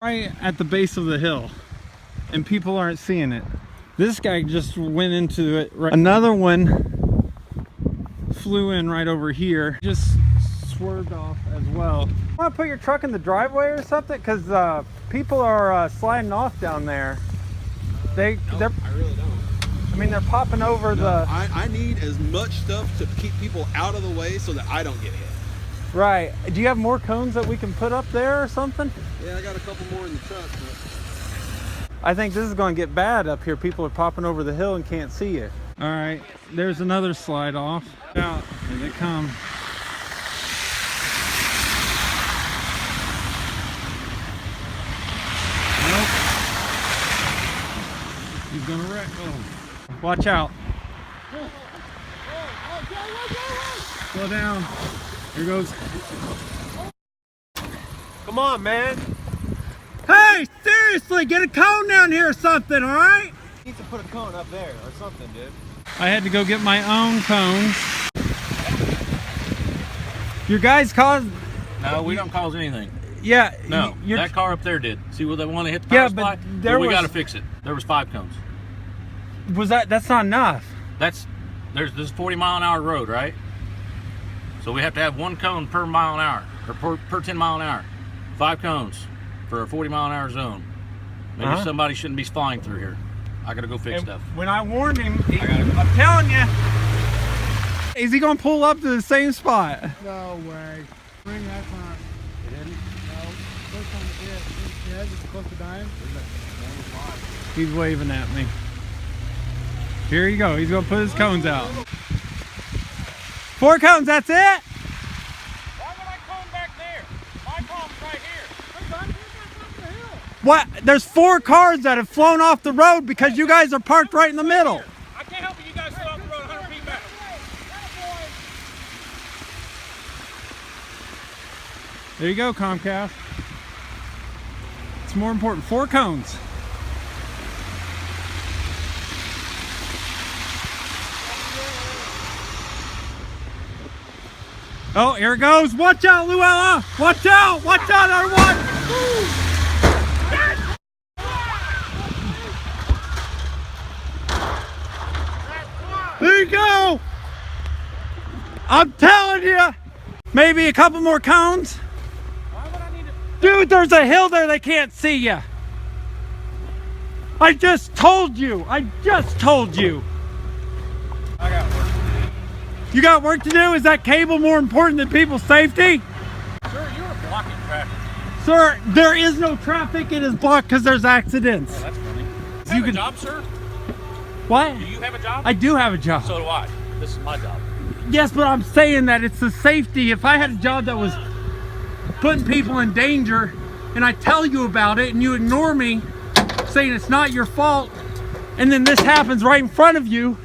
Right at the base of the hill, and people aren't seeing it. This guy just went into it. Right. Another one flew in right over here, just swerved off as well. Want to put your truck in the driveway or something? Because people are sliding off down there. No, I really don't. I mean, they're popping over the... I need as much stuff to keep people out of the way so that I don't get hit. Right. Do you have more cones that we can put up there or something? Yeah, I got a couple more in the truck. But... I think this is going to get bad up here. People are popping over the hill and can't see you. All right, there's another slide off. Out, here they come. Nope. He's gonna wreck. Oh. Watch out. Slow down. Here goes. Come on, man. Hey, seriously, get a cone down here or something, all right? You need to put a cone up there or something, dude. I had to go get my own cones. Your guys caused... No, we don't cause anything. Yeah. No, that car up there did. See where they want to hit the Yeah, power but supply? there We was- got to fix it. There was 5 cones. Was that's not enough. This is 40-mile-an-hour road, right? So we have to have 1 cone per mile an hour, or per 10 mile an hour. 5 cones for a 40-mile-an-hour zone. Maybe somebody shouldn't be flying through here. I gotta go fix stuff. When I warned him, I'm telling you. Is he gonna pull up to the same spot? No way. Bring that time. It didn't? No. First time it did. Yeah, is it close to dying? He's waving at me. Here you go. He's gonna put his cones out. 4 cones, that's it? Why would I cone back there? My problem's right here. What? There's 4 cars that have flown off the road because you guys are parked right in the middle. I can't help you guys slow off the road 100 feet back. There you go, Comcast. It's more important. 4 cones. Oh, here it goes. Watch out, Luella. Watch out. Watch out, everyone. There you go. I'm telling you. Maybe a couple more cones. Dude, there's a hill there. They can't see you. I just told you. I just told you. I got work. You got work to do? Is that cable more important than people's safety? Sir, you were blocking traffic. Sir, there is no traffic. It is blocked because there's accidents. Oh, that's funny. You You have can- a job, sir? What? Do you have a job? I do have a job. So do I. This is my job. Yes, but I'm saying that it's the safety. If I had a job that was putting people in danger and I tell you about it and you ignore me saying it's not your fault and then this happens right in front of you,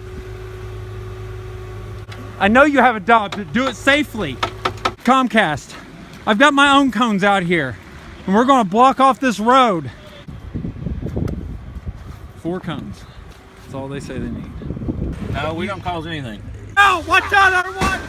I know you have a job, but do it safely. Comcast, I've got my own cones out here and we're going to block off this road. 4 cones. That's all they say they need. No, we don't cause anything. Oh, watch out, everyone!